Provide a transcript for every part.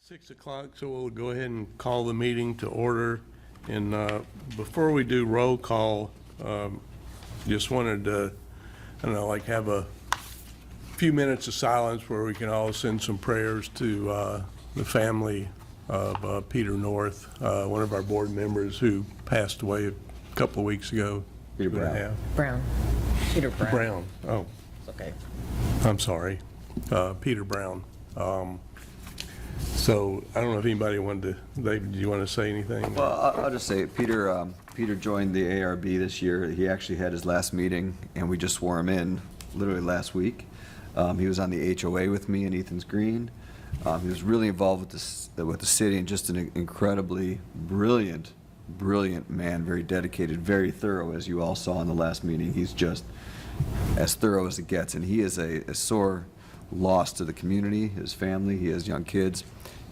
6 o'clock, so we'll go ahead and call the meeting to order. And before we do roll call, just wanted to, I don't know, like have a few minutes of silence where we can all send some prayers to the family of Peter North, one of our board members who passed away a couple of weeks ago. Peter Brown. Brown. Peter Brown. Brown, oh, It's okay. I'm sorry, Peter Brown. So I don't know if anybody wanted to, David, do you want to say anything? Well, I'll just say, Peter joined the ARB this year. He actually had his last meeting, and we just swore him in literally last week. He was on the HOA with me in Ethan's Green. He was really involved with the city, and just an incredibly brilliant man, very dedicated, very thorough, as you all saw in the last meeting. He's just as thorough as it gets, and he is a sore loss to the community, his family. He has young kids.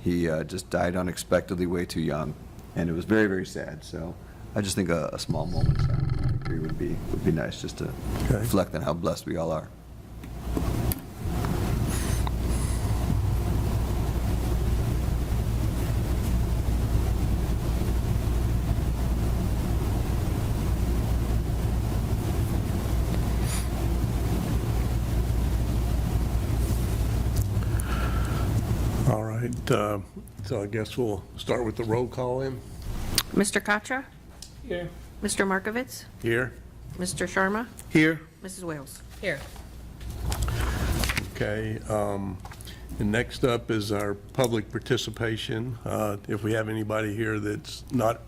He just died unexpectedly, way too young, and it was very, very sad. So I just think a small moment I agree would be nice, just to reflect on how blessed we all are. All right, so I guess we'll start with the roll call in. Mr. Katra? Here. Mr. Markovitz? Here? Mr. Sharma? Here. Mrs. Wales? Here. Okay, and next up is our public participation. If we have anybody here that's not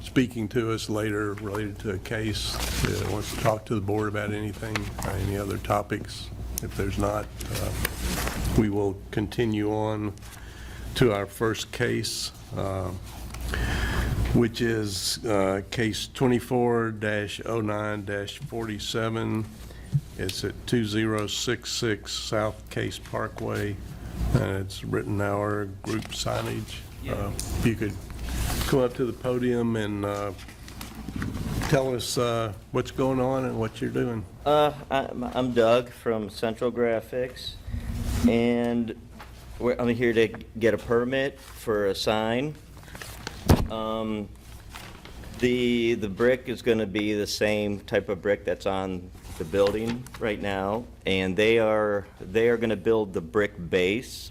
speaking to us later related to a case, that wants to talk to the board about anything, any other topics, if there's not, we will continue on to our first case, which is case 24-09-47. It's at 2066 South Case Parkway, and it's Rittenhour Group signage. If you could come up to the podium and tell us what's going on and what you're doing. I'm Doug from Central Graphics, and I'm here to get a permit for a sign. The brick is going to be the same type of brick that's on the building right now, and they are going to build the brick base,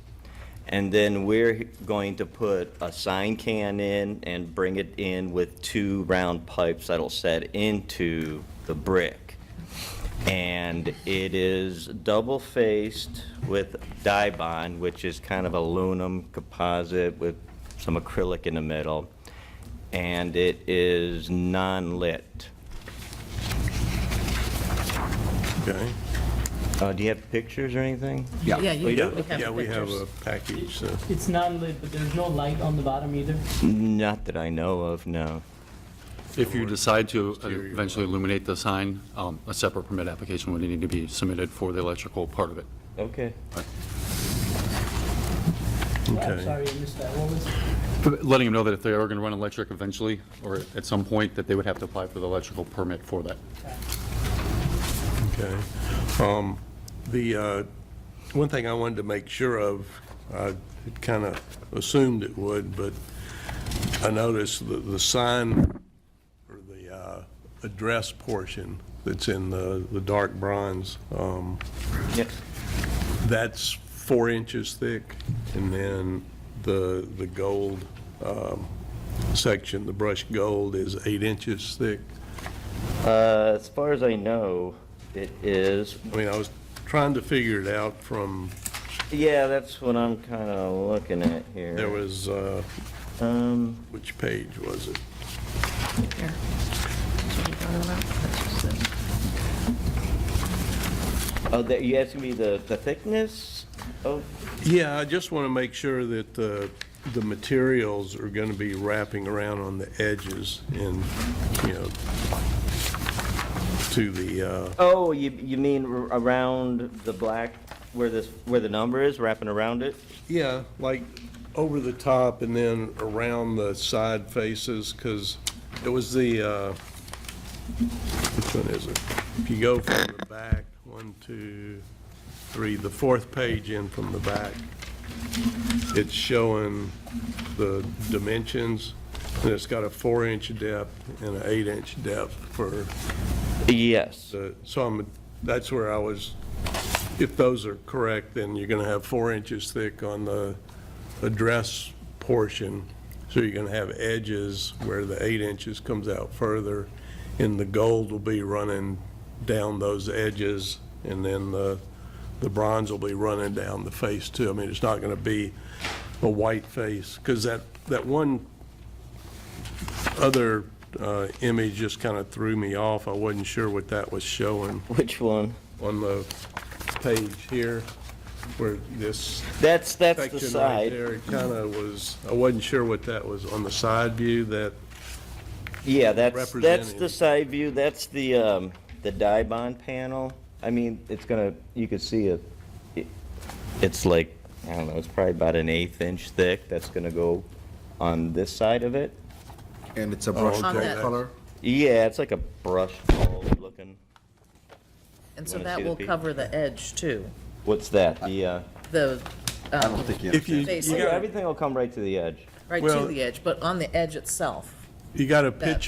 and then we're going to put a sign can in and bring it in with two round pipes that'll set into the brick. And it is double-faced with Dibond, which is kind of aluminum composite with some acrylic in the middle, and it is non-lit. Okay. Do you have pictures or anything? Yeah, We you do? do. Yeah, we have a package, so. It's non-lit, but there's no light on the bottom either. Not that I know of, no. If you decide to eventually illuminate the sign, a separate permit application would need to be submitted for the electrical part of it. Okay. I'm Okay. sorry, I missed that. What was it? Letting them know that if they are going to run electric eventually, or at some point, that they would have to apply for the electrical permit for that. Okay. The one thing I wanted to make sure of, I kind of assumed it would, but I noticed the sign or the address portion that's in the dark bronze, Yes. that's 4 inches thick, and then the gold section, the brushed gold, is 8 inches thick. As far as I know, it is. I mean, I was trying to figure it out from, Yeah, that's what I'm kind of looking at here. there was, which page was it? Here. That's what you're talking about? That's just this. Oh, you asking me the thickness of? Yeah, I just want to make sure that the materials are going to be wrapping around on the edges and, you know, to the, Oh, you mean around the black where the number is, wrapping around it? yeah, like over the top and then around the side faces, because it was the, which one is it? If you go from the back, 1, 2, 3, the 4th page in from the back, it's showing the dimensions, and it's got a 4-inch depth and an 8-inch depth for Yes. that's where I was, if those are correct, then you're gonna have 4 inches thick on the address portion, so you're gonna have edges where the 8 inches comes out further, and the gold will be running down those edges, and then the bronze will be running down the face too. I mean, it's not gonna be a white face, because that one other image just kind of threw me off. I wasn't sure what that was showing Which one? on the page here, where this That's the section right side. there, it kind of was, I wasn't sure what that was on the side view, that, Yeah, that's representing. the side view. That's the dye bond panel. I mean, it's gonna, you could see it's like, I don't know, it's probably about an 1/8 inch thick. That's gonna go on this side of it. And it's a brush okay. gold color? Yeah, it's like a brush gold looking. And so wanna that see the will peak? cover the edge too, What's that? The, the, I don't think you If you- understand. face, you yeah, gotta- everything will come right to the edge. right well- to the edge, but on the edge itself. you got to That-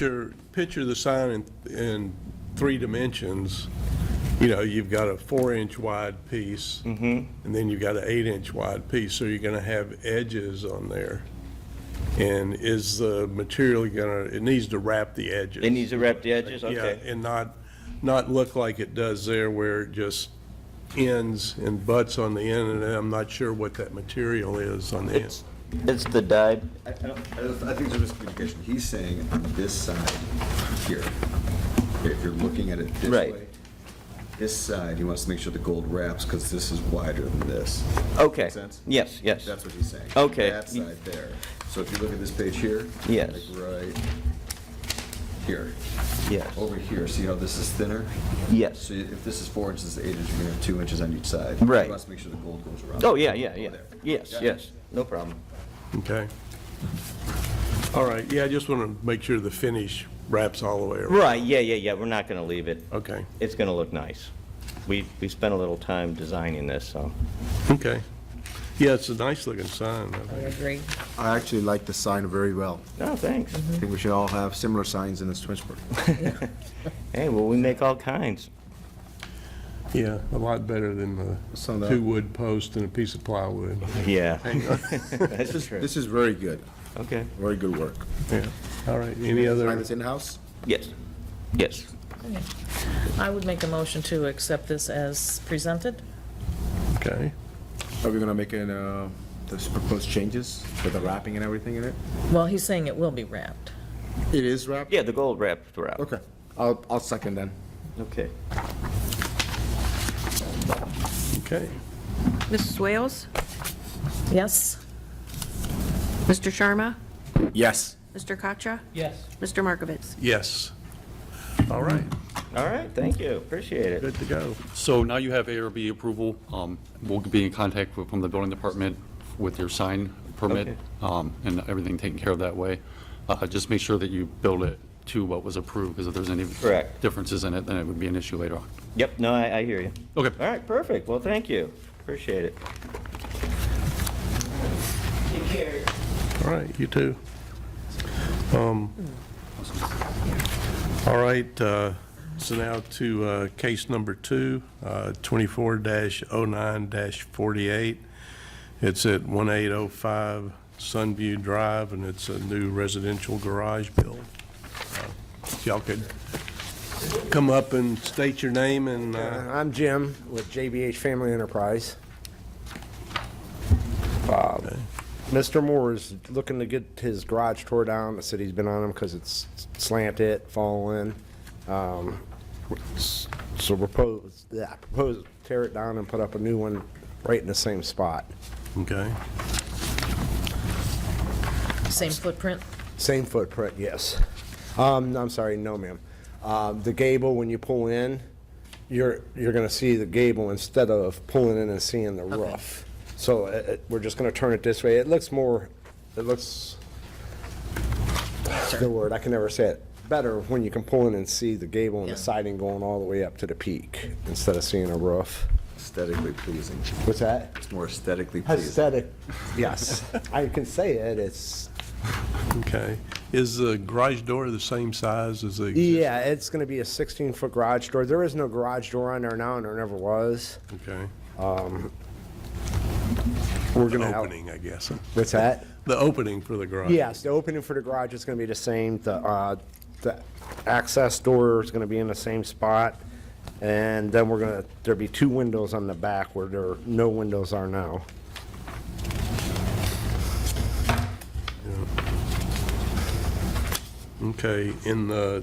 picture the sign in 3 dimensions. You know, you've got a 4-inch wide piece, and then you've got an 8-inch wide piece, so you're going to have edges on there. And is the material it needs to wrap the edges. It needs to wrap the edges? Yeah, Okay. and not look like it does there where it just ends and butts on the end, and I'm not sure what that material is on the end. It's the dye. I think there's a miscommunication. He's saying on this side here, if you're looking at it this Right. way, this side, he wants to make sure the gold wraps, because this is wider than this. Okay. Make sense? Yes, yes. That's what he's saying. Okay. That side there. So if you look at this page here. Yes. Like right here. Yes. Over here, see how this is thinner? Yes. So if this is 4 inches, 8 inches, you're gonna have 2 inches on each side. Right. He wants to make sure the gold goes around. Oh, yeah, yeah, yeah. Over there. Yes, Got it? yes. No problem. Okay. All right, yeah, I just want to make sure the finish wraps all the way around. Right, yeah. We're not gonna leave it. Okay, It's gonna look nice. We spent a little time designing this, so. okay. Yeah, it's a nice looking sign. I I think. agree. I actually like the sign very well. No, thanks. I think we should all have similar signs in this Twinsburg. Hey, well, we make all kinds. Yeah, a lot better than Some of the that- 2 wood posts and a piece of plywood. Yeah. That's true. This is very good, Okay. very good work. Yeah, all right, any Sign other, that's in-house? Yes, yes. Okay. I would make a motion to accept this as presented. okay. Are we gonna make the proposed changes with the wrapping and everything in it? Well, he's saying it will be wrapped. It is wrapped? Yeah, the gold wrapped throughout. Okay, I'll second then. Okay. Okay, Mrs. Wales? Yes? Mr. Sharma? Yes. Mr. Kachra? Yes. Mr. Markovitz? yes. All right, All right, thank you. Appreciate it. good to go. So now you have ARB approval. We'll be in contact from the building department with your sign permit, Okay. and everything taken care of that way. Just make sure that you build it to what was approved, because if there's any Correct. differences in it, then it would be an issue later on. Yep, no, I hear you. Okay. All right, perfect. Well, thank you. Appreciate it. Take care. All right, you too. All right, so now to case number 2, 24-09-48. It's at 1805 Sunview Drive, and it's a new residential garage build. If y'all could come up and state your name and, I'm Jim with JBH Family Enterprise. Mr. Moore is looking to get his garage tore down. The city's been on him because it's slanted, fallen. So propose tear it down and put up a new one right in the same spot. okay? Same footprint? Same footprint, yes. I'm sorry, no, ma'am. The gable, when you pull in, you're gonna see the gable instead of pulling in and seeing the roof. So we're just gonna turn it this way. It looks, what's the word, I can never say it, better when you can pull in and see the gable and Yeah. the siding going all the way up to the peak instead of seeing a roof. Aesthetically pleasing. What's that? It's more aesthetically pleasing. Aesthetic, yes. I can say it, it's, Okay. Is the garage door the same size as the existing? yeah, it's gonna be a 16-foot garage door. There is no garage door on there now, and there never was. Okay. We're The gonna have. opening, I guess. What's that? The opening for the garage. Yes, the opening for the garage is gonna be the same. The access door is gonna be in the same spot. And then there'll be 2 windows on the back where there no windows are now. Okay, in the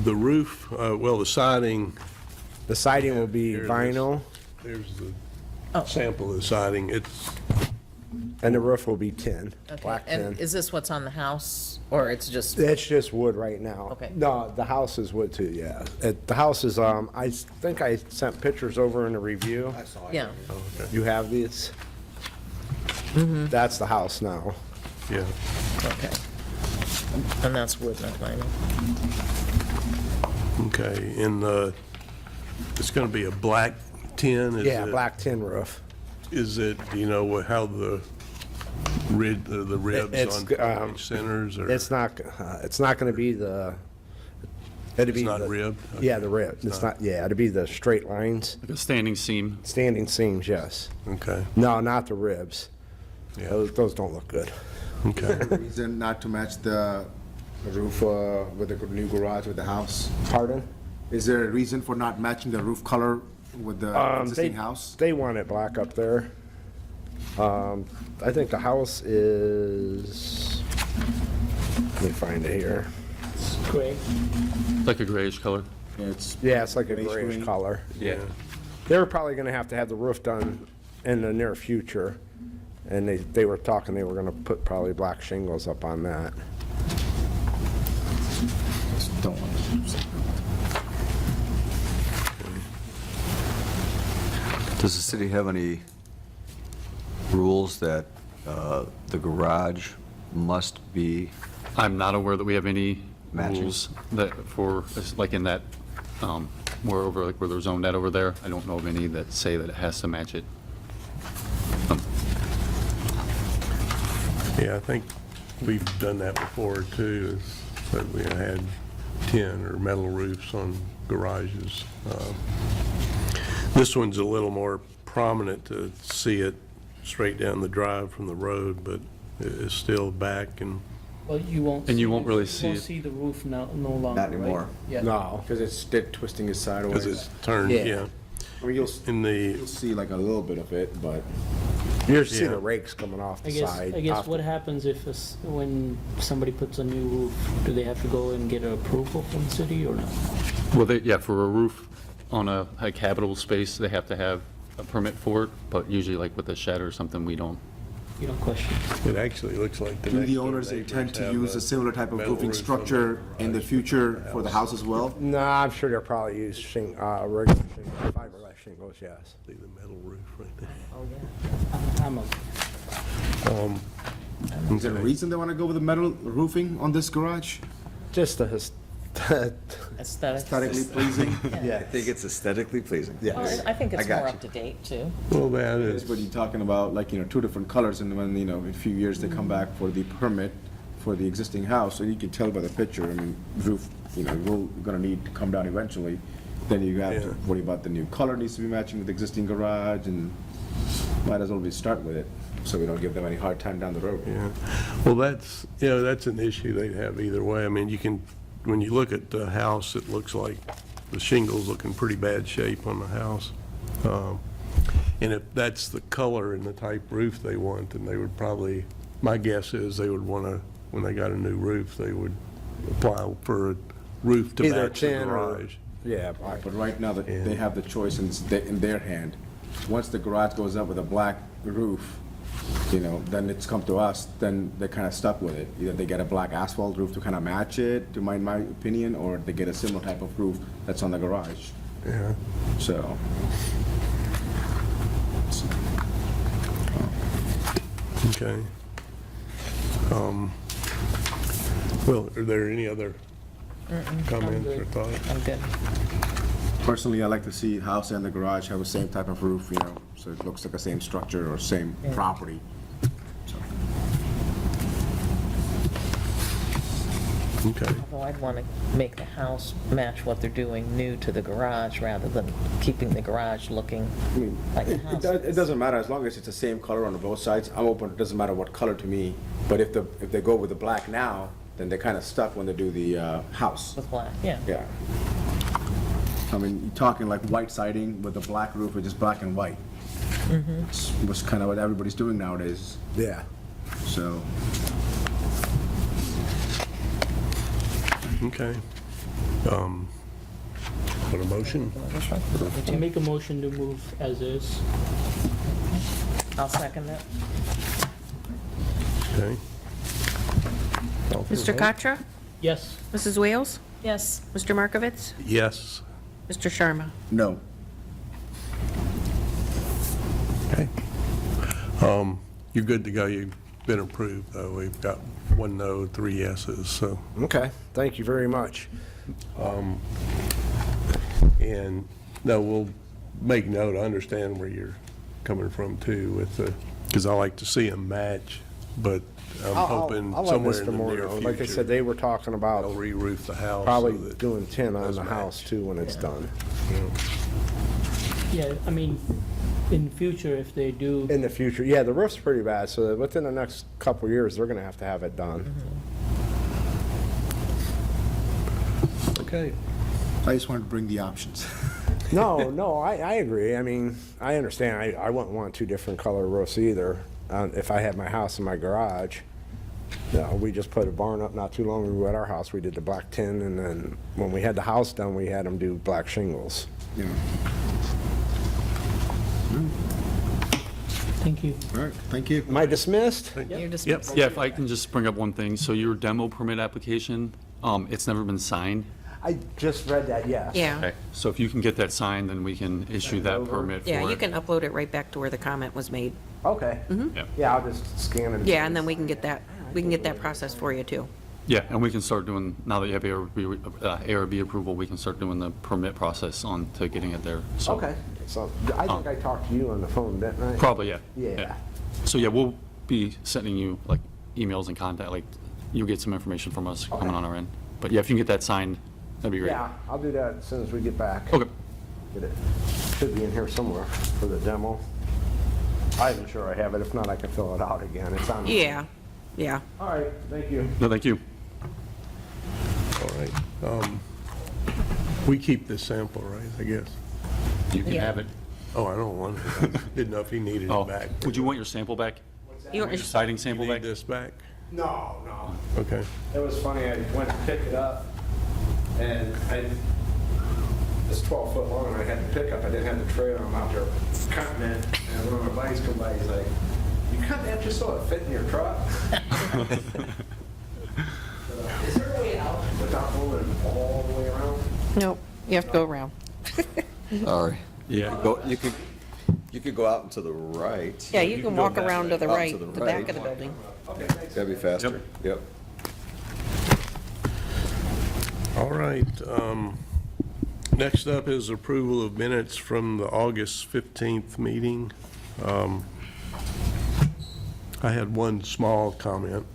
roof, well, the siding, The siding will be Here it is. vinyl, there's Oh. the sample of the siding. It's, and the roof will be tin, Okay, black and tin. is this what's on the house, or it's just, It's just wood right now. Okay. No, the house is wood too, yeah. The house is, I think I sent pictures over in the review. yeah, You have these? That's the house now. yeah. okay. And that's wood, not vinyl. Okay, in the, it's gonna be a black tin? is Yeah, it- black tin roof. Is it, do you know how the ribs It's, on each centers, or? It's not gonna be the, it'll be It's not the- ribbed? Yeah, the rib, it's not, yeah, it'll be the straight lines, Like a standing seam. standing seams, yes. Okay, No, not the ribs. yeah, Those don't look good. okay. Reason not to match the roof with the new garage with the house? Pardon? Is there a reason for not matching the roof color with the existing house? They want it black up there. I think the house is, let me find it here. Great. Like a grayish color. It's Yeah, it's like a Grayish grayish green. color. Yeah. They're probably gonna have to have the roof done in the near future. And they were talking, they were gonna put probably black shingles up on that. don't want to. Does the city have any rules that the garage must be, I'm not aware that we have any Matching. rules that for, like in that, where over, like where they're zoned at over there. I don't know of any that say that it has to match it. Yeah, I think we've done that before too, is that we had tin or metal roofs on garages. This one's a little more prominent to see it straight down the drive from the road, but it's still back and, Well, you won't. And you see won't the- really you see won't it. see the roof now, no longer, Not right? anymore. Yeah. No. Because it's dead twisting it sideways. because it's turned, Yeah. yeah. I mean, you'll In see like a little bit of it, but You see Yeah. the rakes coming off I the guess, side. I guess off what the- happens if, when somebody puts a new roof, do they have to go and get an approval from the city or not? Well, yeah, for a roof on a like habitable space, they have to have a permit for it, but usually like with a shed or something, we don't. You don't question. It actually looks like the do next the door owners neighbors intend to have use a similar type of metal roofing roof on structure their in the garage future for the house as well? No, I'm sure they'll probably use regular shingles, fiberglass shingles, yes. See the metal roof right there. Oh, yeah. I'm a, Is there a reason they want to go with the metal roofing on this garage? Just the, Aesthetic. Aesthetically pleasing? yeah. I think it's aesthetically pleasing. Yeah. Well, I think I it's got more you. up to date, too. Well, that That's is, what you're talking about, like, 2 different colors, and when, in a few years, they come back for the permit for the existing house, and you can tell by the picture, I mean, roof, we're gonna need to come down eventually. Then you have to Yeah. worry about the new color needs to be matching with the existing garage, and might as well we start with it, so we don't give them any hard time down the road. yeah. Well, that's an issue they'd have either way. I mean, you can, when you look at the house, it looks like the shingles look in pretty bad shape on the house. And if that's the color and the type roof they want, then they would probably, my guess is they would want to, when they got a new roof, they would apply for a roof to Either match the tin or, garage. yeah, black. But right now, Yeah. they have the choice in their hand. Once the garage goes up with a black roof, then it's come to us, then they're kind of stuck with it. Either they get a black asphalt roof to kind of match it, in my opinion, or they get a similar type of roof that's on the garage. Yeah. So, Okay. Well, are there any other comments or thoughts? I'm good. Personally, I like to see house and the garage have the same type of roof, you know, so it looks like the same structure or same property. Okay. Although I'd want to make the house match what they're doing new to the garage rather than keeping the garage looking I mean, like the it house. it doesn't matter, as long as it's the same color on both sides, I'm open, it doesn't matter what color to me. But if they go with the black now, then they're kind of stuck when they do the house. With black, yeah. Yeah. I mean, you're talking like white siding with a black roof or just black and white. It's kind of what everybody's doing nowadays, Yeah. so. Okay. Want a motion? This one? Did I you- make a motion to move as is. I'll second it. Okay. Call for a Mr. vote? Katra? Yes. Mrs. Wales? Yes. Mr. Markovitz? Yes. Mr. Sharma? No. Okay. You're good to go. You've been approved, though. We've got 1 no, 3 yeses, so. Okay, thank you very much. And, no, we'll make note, I understand where you're coming from, too, with the, because I like to see them match, but I'm hoping I'll let somewhere in Mr. the Moore near know. future. Like I said, they were talking about They'll re-roof the house. probably so that doing 10 on does the house match. too when it's done. Yeah, I mean, in future, if they do, In the future, yeah, the roof's pretty bad, so within the next couple of years, they're gonna have it done. Okay. I just wanted to bring the options. No, I agree. I mean, I understand. I wouldn't want 2 different color roofs either. If I had my house and my garage, we just put a barn up not too long ago at our house. We did the black tin, and then when we had the house done, we had them do black shingles. You know. thank you. All right, thank you. Am I dismissed? You're just. Yep. Yeah, if I can just bring up one thing. So your demo permit application, it's never been signed. I just read that, yes. Yeah. Okay, so if you can get that signed, then we can issue that permit for it. Yeah, you can upload it right back to where the comment was made. Okay. Yeah. Yeah, I'll just scan it. Yeah, and then we can get that processed for you too. Yeah, and we can start doing, now that you have ARB approval, we can start doing the permit process on to getting it there. So Okay, so I think I talked to you on the phone, didn't I? Probably, yeah. Yeah. So, yeah, we'll be sending you, like, emails and contact, like, you'll get some information from us coming Okay. on our end. But, yeah, if you can get that signed, that'd be great. Yeah, I'll do that as soon as we get back. Okay. Get it. Should be in here somewhere for the demo. I'm sure I have it. If not, I can fill it out again. It's on. Yeah, yeah. All right, thank you. No, thank you. All right. We keep this sample, right, I guess? You can Yeah. have it. Oh, I don't want it. I didn't know if he needed Oh, it back. would you want your sample back? You Your siding You sample need back? this back? No. Okay. It was funny, I went to pick it up, and it's 12 foot long, and I had the pickup, I didn't have the trailer, I'm out there cutting it, and one of my buddies come by, he's like, "You cut that just so it fit in your truck?" Is there a way out without rolling it all the way around? Nope, you have to go around. Sorry. Yeah. You could go out and to the right. Yeah, you can go walk that around way. to the Out right, the back of the building. Okay, thanks. That'd be faster. Yep. All right. Next up is approval of minutes from the August 15th meeting. I had one small comment,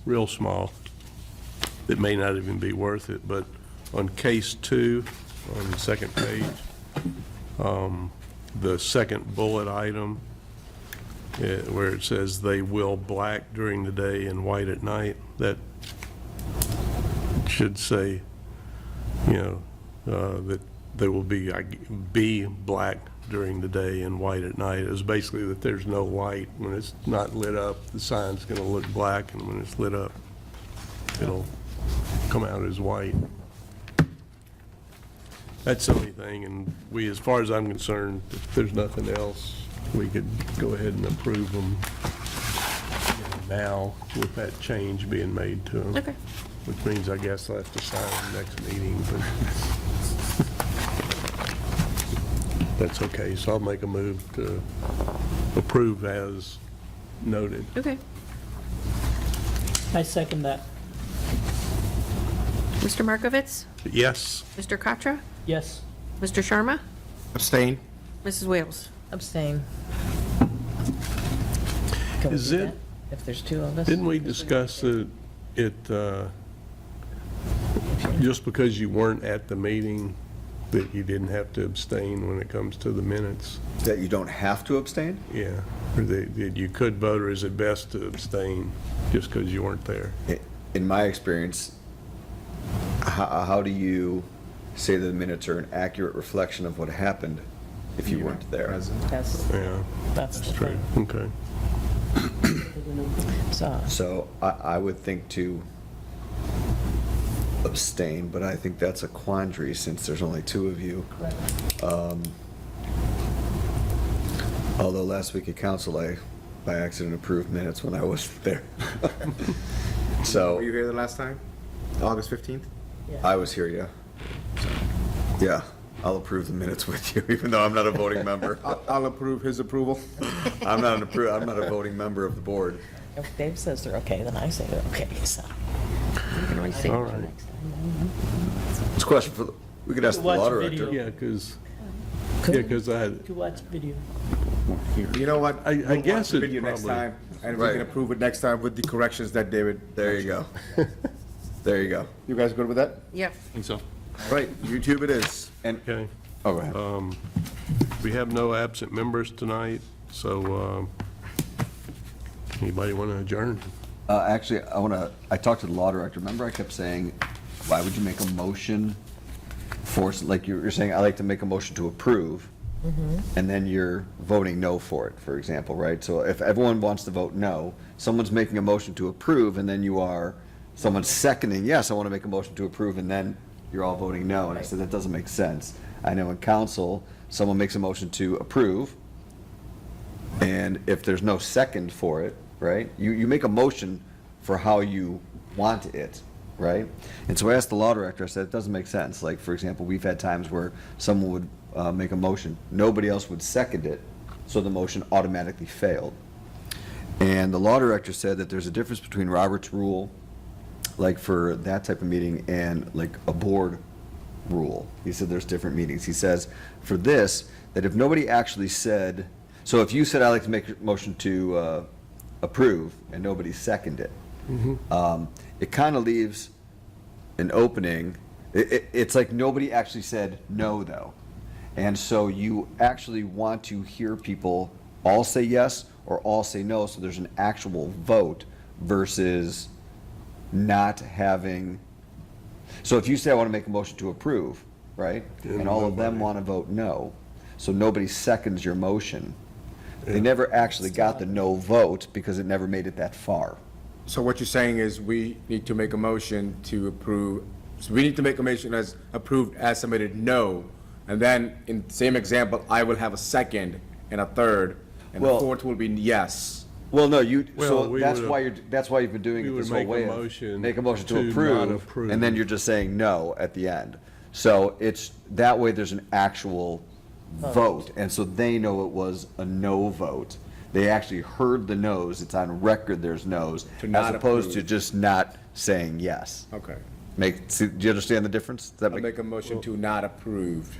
real small, that may not even be worth it, but on case 2, on the second page, the second bullet item, where it says they will black during the day and white at night, that should say, that they will be black during the day and white at night. It's basically that there's no light. When it's not lit up, the sign's gonna look black, and when it's lit up, it'll come out as white. That's the only thing, and we, as far as I'm concerned, if there's nothing else, we could go ahead and approve them now with that change being made to them. Okay. Which means, I guess, I'll have to sign the next meeting, but that's okay. So I'll make a move to approve as noted. Okay. I second that. Mr. Markovitz? Yes? Mr. Katra? Yes. Mr. Sharma? Abstain? Mrs. Wales? Abstain. Can we Is do it- that if there's two of us? Didn't we discuss just because you weren't at the meeting, that you didn't have to abstain when it comes to the minutes? That you don't have to abstain? Yeah, or that you could vote, or is it best to abstain just because you weren't there? In my experience, how do you say that the minutes are an accurate reflection of what happened if you weren't there? That's, Yeah, that's the true, point. okay. So, So I would think to abstain, but I think that's a quandary since there's only two of you. Although last week at council, I by accident approved minutes when I wasn't there. Were you So here the last time? August 15th? I was here, yeah. Yeah, I'll approve the minutes with you, even though I'm not a voting member. I'll approve his approval. I'm not a voting member of the board. if Dave says they're okay, then I say they're okay, so. All right. It's a question for, we could ask the Watch law video. director. Yeah, because, You can watch video. You know what? I We'll guess watch the it video next probably- time, and we Right. can approve it next time with the corrections that David. There you go. There you go. You guys good with that? Yep. I think so. Right, YouTube it is. And, okay. oh, go ahead. We have no absent members tonight, so anybody want to adjourn? Actually, I talked to the law director. Remember I kept saying, why would you make a motion for, like you're saying, I like to make a motion to approve, and then you're voting no for it, for example, right? So if everyone wants to vote no, someone's making a motion to approve, and then someone's seconding, yes, I want to make a motion to approve, and then you're all voting no. And I said, that doesn't make sense. I know in council, someone makes a motion to approve, and if there's no second for it, right? You make a motion for how you want it, right? And so I asked the law director, I said, it doesn't make sense. Like, for example, we've had times where someone would make a motion, nobody else would second it, so the motion automatically failed. And the law director said that there's a difference between Robert's rule, like for that type of meeting, and like a board rule. He said there's different meetings. He says, for this, that if nobody actually said, so if you said, I'd like to make a motion to approve, and nobody seconded it, it kind of leaves an opening. It's like nobody actually said no, though. And so you actually want to hear people all say yes or all say no, so there's an actual vote versus not having. So if you say, I want to make a motion to approve, right? And all of them want to vote no, so nobody seconds your motion. They never actually got the no vote because it never made it that far. So what you're saying is we need to make a motion to approve, so we need to make a motion as approved as submitted no, and then in the same example, I will have a second and a third, and the Well- fourth will be yes. Well, no, Well, so we that's would- why that's why you've been doing we it would this whole make a way. motion Make a motion to to not approve, approve. and then you're just saying no at the end. So it's, that way there's an actual vote, and so they know it was a no vote. They actually heard the no's, it's on record there's no's, To as not opposed to approve. just not saying yes. Okay. Do you understand the difference? Does that I'll make a motion to not approve.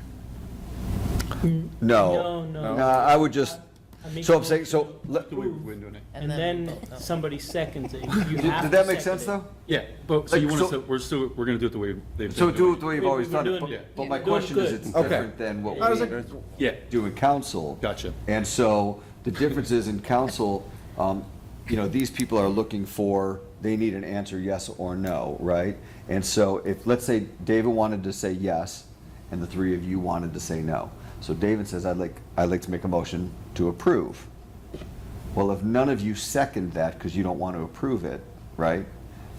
No. No. I would just, I make so a I'm saying, so, motion to let- approve, doing it. And then somebody seconds it. You did have to that make second sense, it. though? Yeah, but, so Like, you want so- us to, we're gonna do it the way they've been So do doing it the way you've We- always we're done it, doing- but yeah, my we're doing question is, good. it's Okay. different than what I was we like, Yeah, do in council. Gotcha. And so the difference is in council, these people are looking for, they need an answer yes or no, right? And so if, let's say David wanted to say yes, and the three of you wanted to say no. So David says, I'd like to make a motion to approve. Well, if none of you second that because you don't want to approve it, right?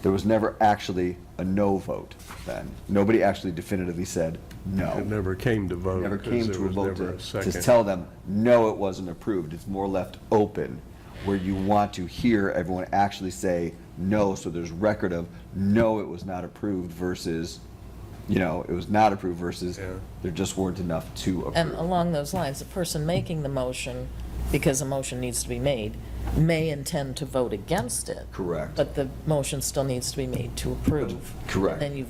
There was never actually a no vote then. Nobody actually definitively said no. It never came to vote. Never 'cause came there to a was vote never a to second. tell them, no, it wasn't approved. It's more left open, where you want to hear everyone actually say no, so there's record of, no, it was not approved versus, it was not approved versus Yeah. there just weren't enough to approve. And along those lines, the person making the motion, because a motion needs to be made, may intend to vote against it. Correct. But the motion still needs to be made to approve. Correct. Then you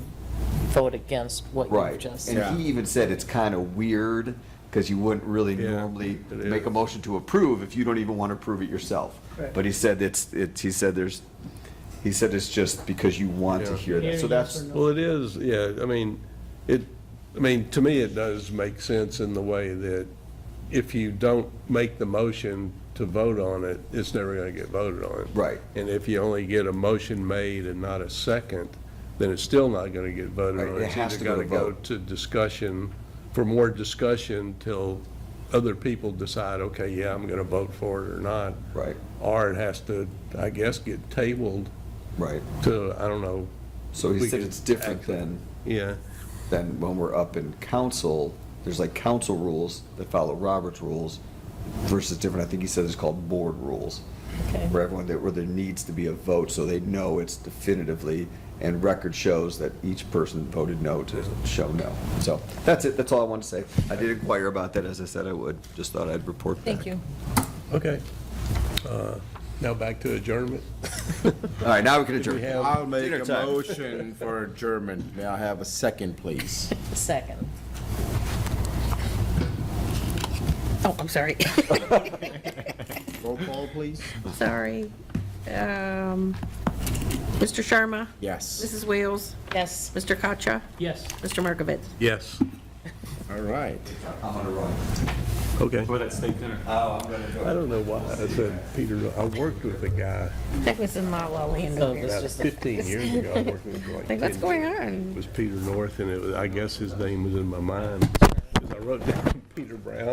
vote against what you've Right. just And said. he even said it's kind of weird, because you wouldn't really Yeah, normally it make a is. motion to approve if you don't even want to approve it yourself. But he said he said it's just because you want to Yeah. hear that. So that's, Well, it is, yeah, I mean, to me, it does make sense in the way that if you don't make the motion to vote on it, it's never gonna get voted on. Right. And if you only get a motion made and not a second, then it's still not gonna get voted Right, on. it It's has either to go to gotta go vote. to discussion, for more discussion till other people decide, okay, yeah, I'm gonna vote for it or not. right, Or it has to, I guess, get tabled right. to, I don't know. So he we said could it's different act- Yeah, than when we're up in council. There's like council rules that follow Robert's rules versus different, I think he said it's called board rules. Okay. Where where there needs to be a vote, so they know it's definitively, and record shows that each person voted no to show no. So, that's it, that's all I wanted to say. I did inquire about that, as I said I would, just thought I'd report back. Thank you. okay. Now back to adjournment. All right, now we can We adjourn. have- I'll make Dinner a time. motion for adjournment. May I have a second, please? Second. Oh, I'm sorry. Roll call, please. Sorry. Mr. Sharma? Yes. Mrs. Wales? Yes. Mr. Kacha? Yes. Mr. Markovitz? Yes, All right. I'm gonna run. okay. For that steak dinner. Oh, I'm gonna go. I don't know why I said Peter, I worked with a guy That was in La La Land So over here. this about just- 15 years ago. I worked with him for like Like, what's 10 going years. It on? was Peter North, and I guess his name was in my mind, because I wrote down Peter Brown.